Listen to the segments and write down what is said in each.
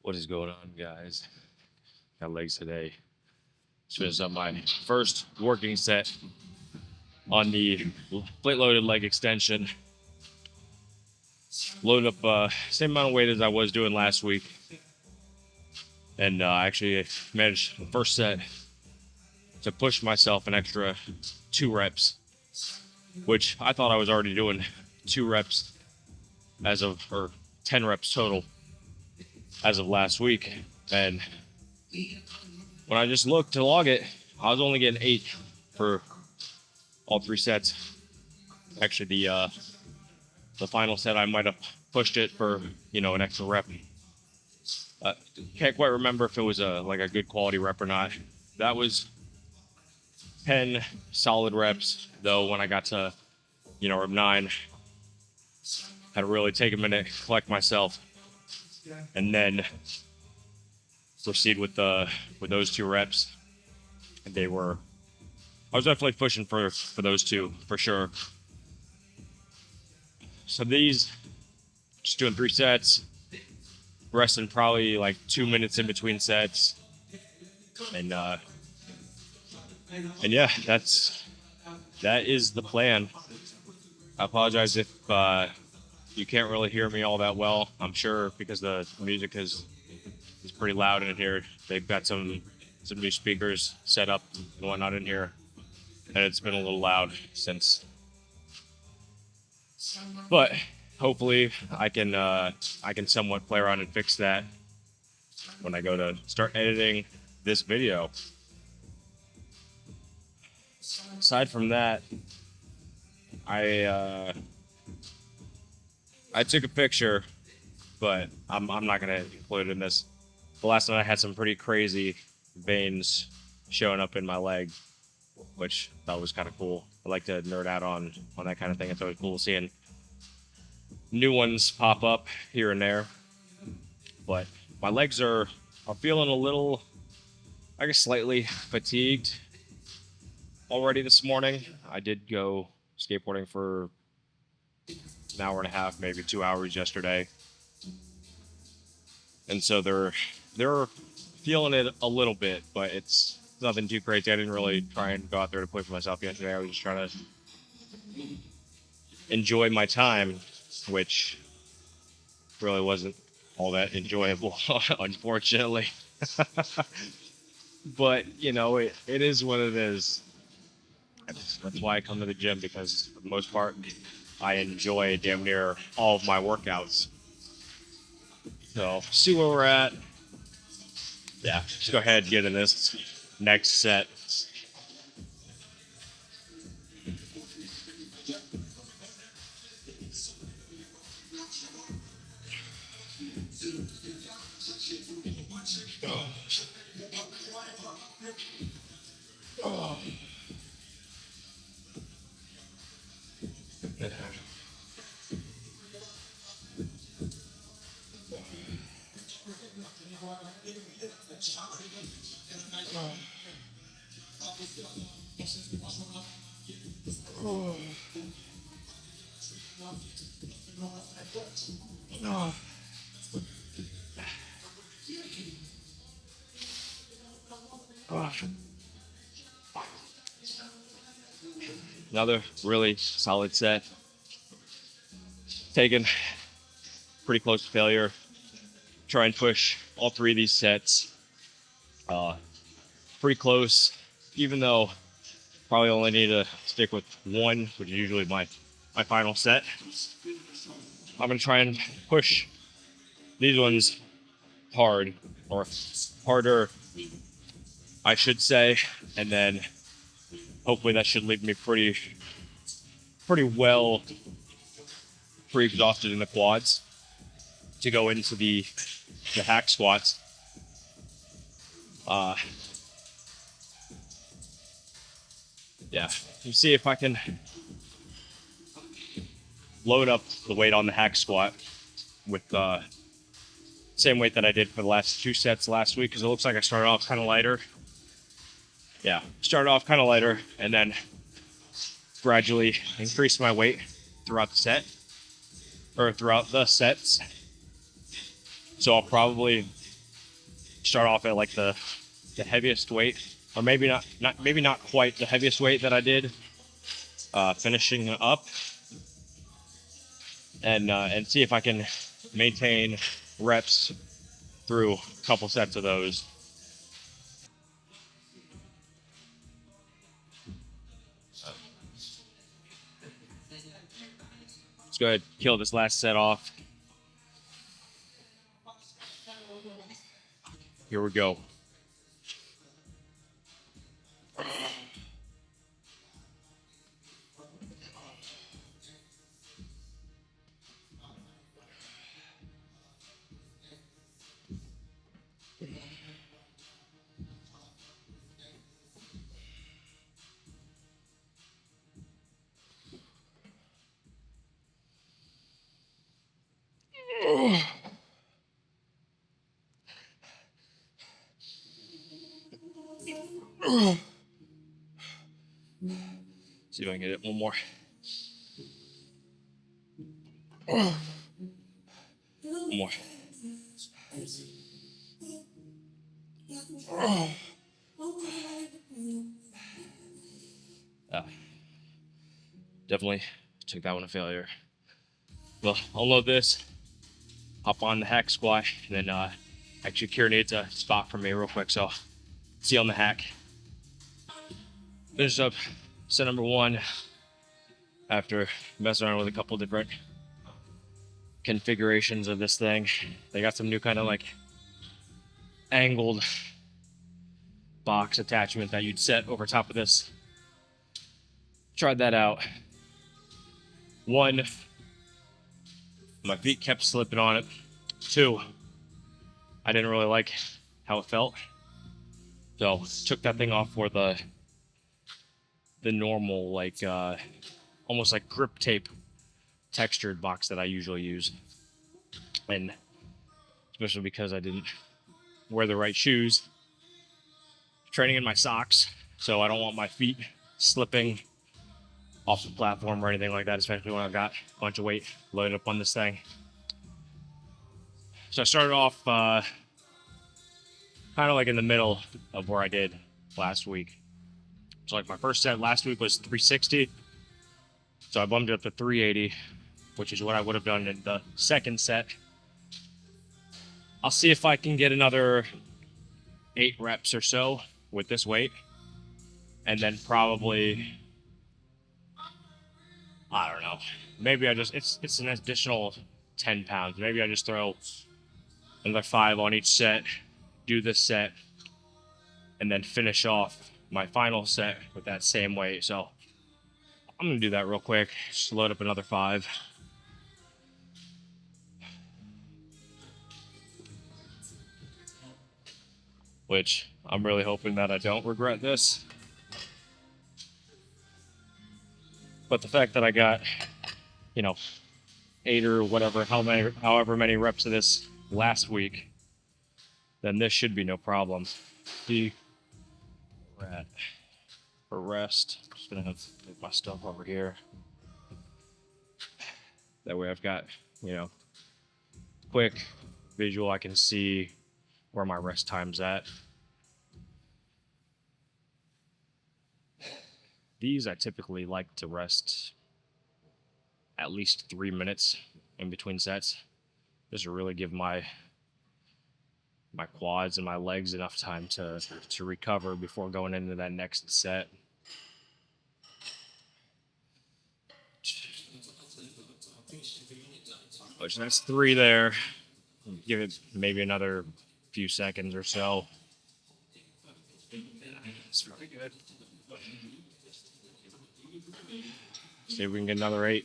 What is going on, guys? Got legs today. Just finished up my first working set on the plate loaded leg extension. Loaded up same amount of weight as I was doing last week, and actually managed the first set to push myself an extra 2 reps, which I thought I was already doing 2 reps or 10 reps total as of last week. And when I just looked to log it, I was only getting 8 for all 3 sets. Actually, the final set I might have pushed it for an extra rep. Can't quite remember if it was a good quality rep or not. That was 10 solid reps, though. When I got to rep 9, had to really take a minute, collect myself, and then proceed with those 2 reps. And I was definitely pushing for those 2 for sure. So these, just doing 3 sets, resting probably like 2 minutes in between sets, and yeah, that is the plan. I apologize if you can't really hear me all that well. I'm sure because the music is pretty loud in here. They've got some new speakers set up and whatnot in here, and it's been a little loud since. But hopefully I can somewhat play around and fix that when I go to start editing this video. Aside from that, I took a picture, but I'm not gonna include it in this. The last night I had some pretty crazy veins showing up in my leg, which I thought was kind of cool. I like to nerd out on that kind of thing. It's always cool seeing new ones pop up here and there. But my legs are feeling a little, I guess, slightly fatigued already this morning. I did go skateboarding for an hour and a half, maybe 2 hours yesterday, and so they're feeling it a little bit, but it's nothing too crazy. I didn't really try and go out there to play for myself yesterday. I was just trying to enjoy my time, which really wasn't all that enjoyable, unfortunately. But it is what it is. That's why I come to the gym, because for the most part I enjoy damn near all of my workouts. So see where we're at. Yeah, just go ahead and get in this next set. Oh. Another really solid set. Taken pretty close to failure. Try and push all 3 of these sets. Pretty close, even though probably only need to stick with 1, which is usually my final set. I'm gonna try and push these ones hard, or harder, I should say, and then hopefully that should leave me pretty well pre-exhausted in the quads to go into the hack squats. Yeah, you see if I can load up the weight on the hack squat with the same weight that I did for the last 2 sets last week, because it looks like I started off kind of lighter. Yeah, started off kind of lighter and then gradually increased my weight throughout the sets. So I'll probably start off at like the heaviest weight, or maybe not quite the heaviest weight that I did, finishing up, and see if I can maintain reps through a couple sets of those. Let's go ahead and kill this last set off. Here we go. See if I can get it one more. One more. Definitely took that one a failure. Well, I'll load this, hop on the hack squat, and then actually Kira needs a spot from me real quick, so see you on the hack. Finish up set number 1 after messing around with a couple different configurations of this thing. They got some new kind of like angled box attachment that you'd set over top of this. Tried that out. 1, my feet kept slipping on it. 2, I didn't really like how it felt, so took that thing off for the normal, like almost like grip tape textured box that I usually use, and especially because I didn't wear the right shoes, training in my socks, so I don't want my feet slipping off the platform or anything like that, especially when I've got a bunch of weight loaded up on this thing. So I started off kind of like in the middle of where I did last week. So like my first set last week was 360, so I bumped it up to 380, which is what I would have done in the second set. I'll see if I can get another 8 reps or so with this weight, and then probably, I don't know, maybe I just, it's an additional 10 pounds. Maybe I just throw another 5 on each set, do this set, and then finish off my final set with that same weight. So I'm gonna do that real quick. Just load up another 5. Which I'm really hoping that I don't regret this. But the fact that I got, 8 or whatever, however many reps of this last week, then this should be no problem. The rat for rest. Just gonna have to move my stuff over here. That way I've got, quick visual. I can see where my rest time's at. These I typically like to rest at least 3 minutes in between sets, just to really give my quads and my legs enough time to recover before going into that next set. Which, that's 3 there. Give it maybe another few seconds or so. It's probably good. See if we can get another 8.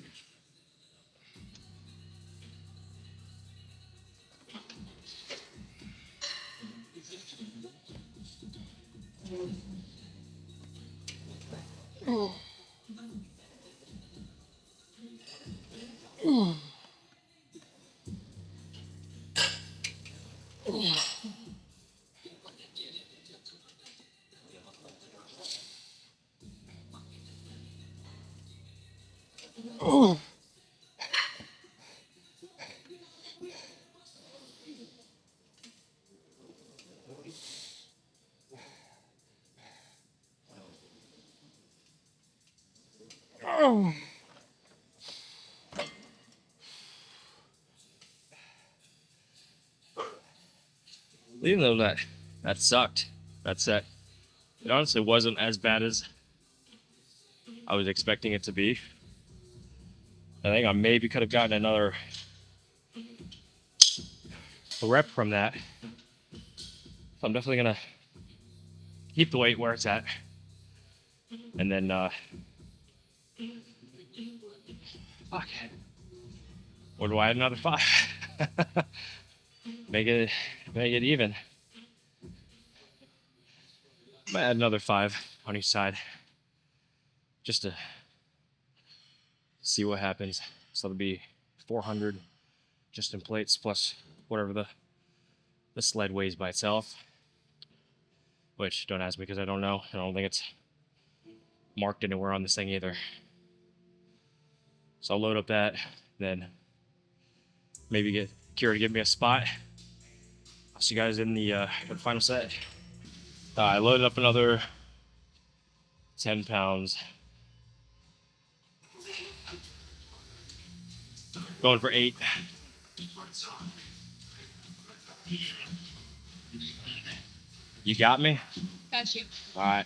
Even though that sucked, that set, it honestly wasn't as bad as I was expecting it to be. I think I maybe could have gotten another rep from that. So I'm definitely gonna keep the weight where it's at, and then fuck, or do I add another 5? make it even. Might add another 5 on each side, just to see what happens. So it'll be 400 just in plates plus whatever the sled weighs by itself. Which, don't ask me because I don't know. I don't think it's marked anywhere on this thing either. So I'll load up that, then maybe get Kira to give me a spot. I'll see you guys in the final set. I loaded up another 10 pounds. Going for 8. You got me? Got you. All right.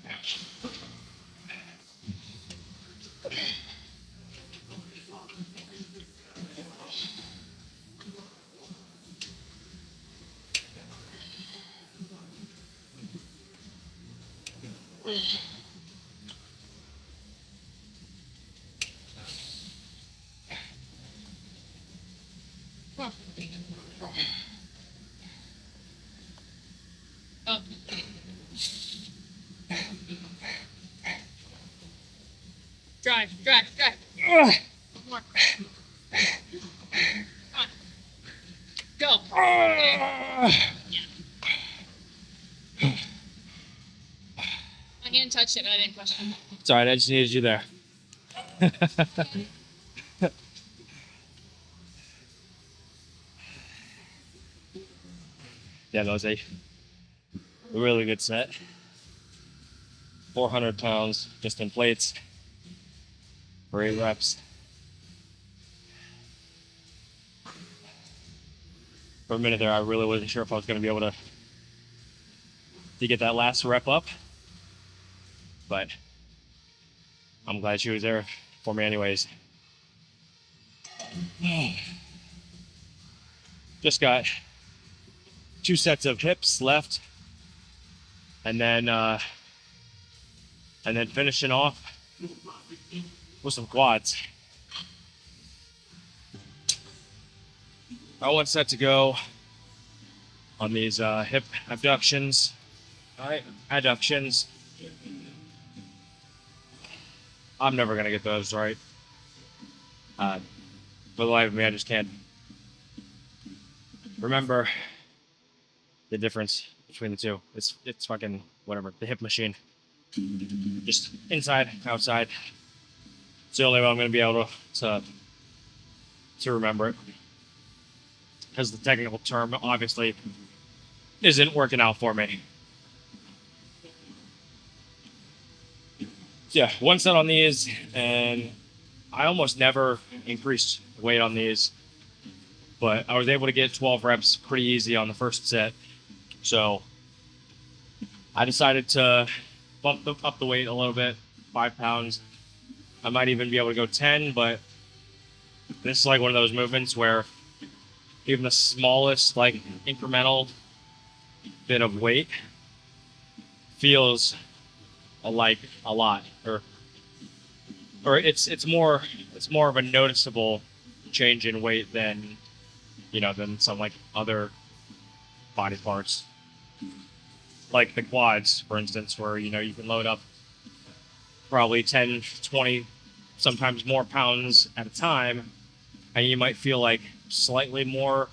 Oh. Drive. More. Come on. Go. Yeah. My hand touched it, but I didn't push it. It's all right. I just needed you there. Yeah, that was a really good set. 400 pounds just in plates for 8 reps. For a minute there, I really wasn't sure if I was going to be able to get that last rep up, but I'm glad she was there for me anyways. Just got 2 sets of hips left, and then finishing off with some quads. I want set to go on these hip abductions. All right, adductions. I'm never gonna get those right. For the life of me, I just can't remember the difference between the two. It's fucking whatever. The hip machine. Just inside, outside. It's the only way I'm gonna be able to remember it. Because the technical term obviously isn't working out for me. So yeah, 1 set on these, and I almost never increased weight on these, but I was able to get 12 reps pretty easy on the first set. So I decided to bump up the weight a little bit, 5 pounds. I might even be able to go 10, but this is like one of those movements where even the smallest, like, incremental bit of weight feels like a lot, or it's more of a noticeable change in weight than some like other body parts, like the quads, for instance, where you can load up probably 10, 20, sometimes more pounds at a time, and you might feel like slightly more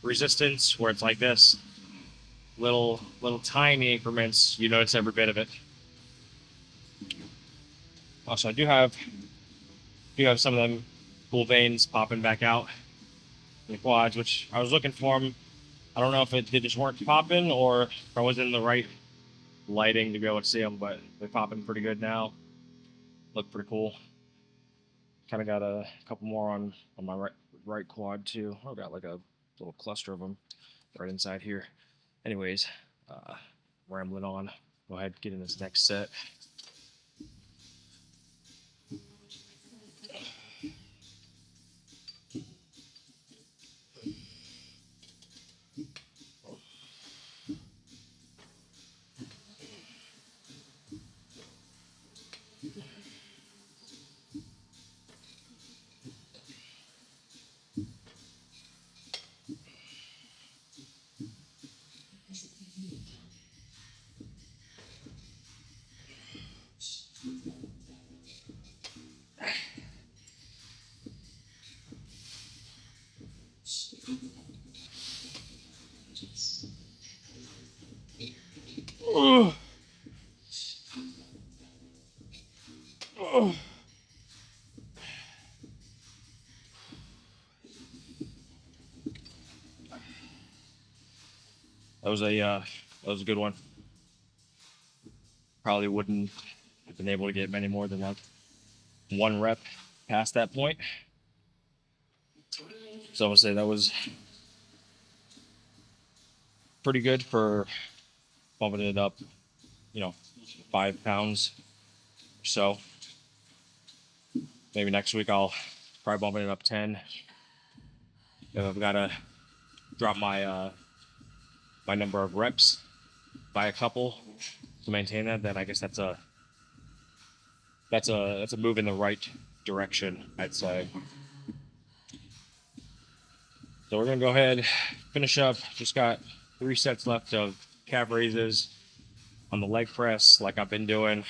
resistance, where it's like this little tiny increments, you notice every bit of it. Also, I do have some of them cool veins popping back out in the quads, which I was looking for them. I don't know if they just weren't popping or if I wasn't in the right lighting to be able to see them, but they're popping pretty good now. Look pretty cool. Kind of got a couple more on my right quad too. I've got like a little cluster of them right inside here. Anyways, rambling on. Go ahead and get in this next set. Oh. Oh. That was a good one. Probably wouldn't have been able to get many more than like one rep past that point. So I would say that was pretty good for bumping it up, 5 pounds or so. Maybe next week I'll probably bumping it up 10. If I've got to drop my my number of reps by a couple to maintain that, then I guess that's a move in the right direction, I'd say. So we're gonna go ahead, finish up. Just got 3 sets left of calf raises on the leg press, like I've been doing.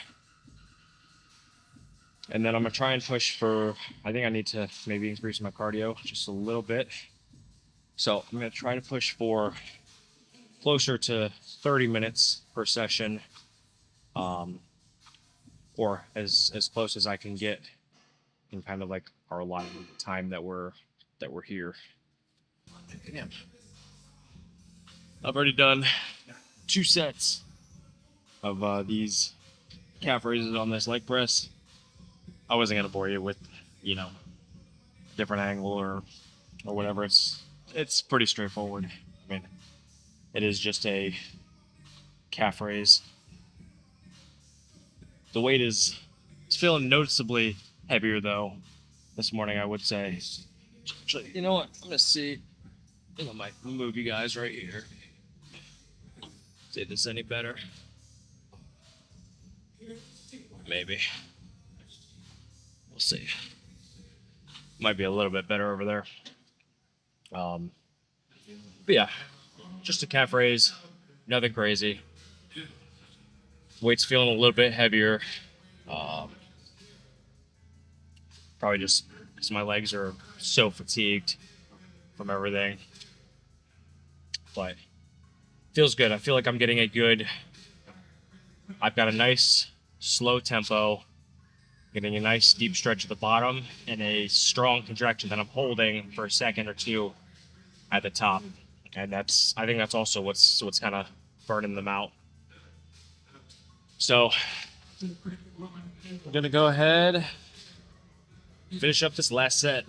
And then I'm gonna try and push for, I think I need to maybe increase my cardio just a little bit. So I'm gonna try to push for closer to 30 minutes per session, or as close as I can get in kind of like our allotted time that we're here. Damn. I've already done 2 sets of these calf raises on this leg press. I wasn't gonna bore you with, different angle or whatever. It's pretty straightforward. I mean, it is just a calf raise. The weight is feeling noticeably heavier though this morning, I would say. Actually, you know what? I'm gonna see. I think I might move you guys right here. See if this is any better. Maybe. We'll see. Might be a little bit better over there. But yeah, just a calf raise, nothing crazy. Weight's feeling a little bit heavier. Probably just because my legs are so fatigued from everything. But feels good. I feel like I'm getting I've got a nice slow tempo, getting a nice deep stretch at the bottom and a strong contraction that I'm holding for a second or two at the top. And I think that's also what's kind of burning them out. So we're gonna go ahead, finish up this last set.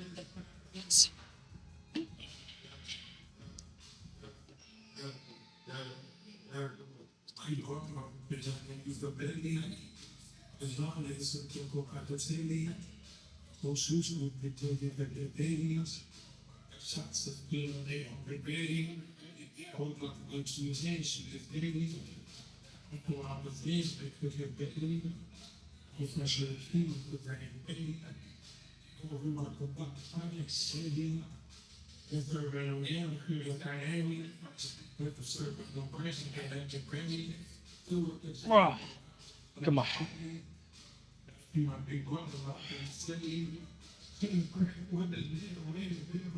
Oh, come on.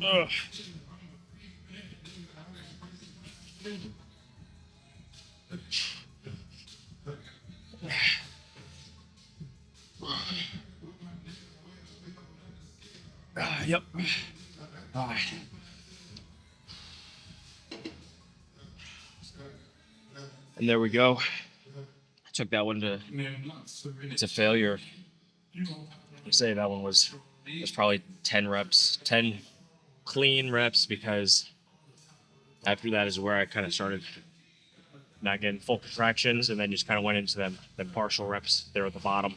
Ugh. Yep. All right. And there we go. Took that one to failure. I say that one was there's probably 10 reps, 10 clean reps, because after that is where I kind of started not getting full contractions, and then just kind of went into them partial reps there at the bottom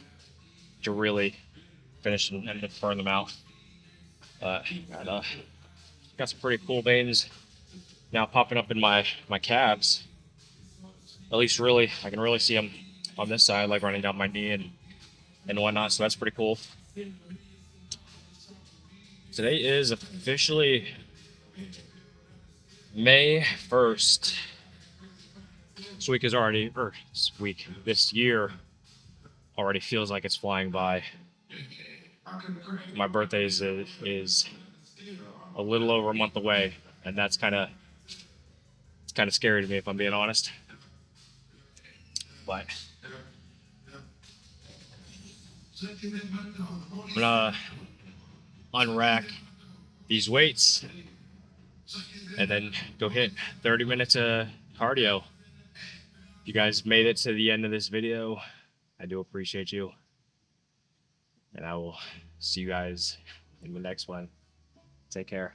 to really finish and burn them out. Got some pretty cool veins now popping up in my calves. At least really, I can really see them on this side, like running down my knee and whatnot. So that's pretty cool. Today is officially May 1st. This year already feels like it's flying by. My birthday is a little over a month away, and it's kind of scary to me, if I'm being honest. But I'm gonna unrack these weights and then go hit 30 minutes of cardio. If you guys made it to the end of this video, I do appreciate you. And I will see you guys in the next one. Take care.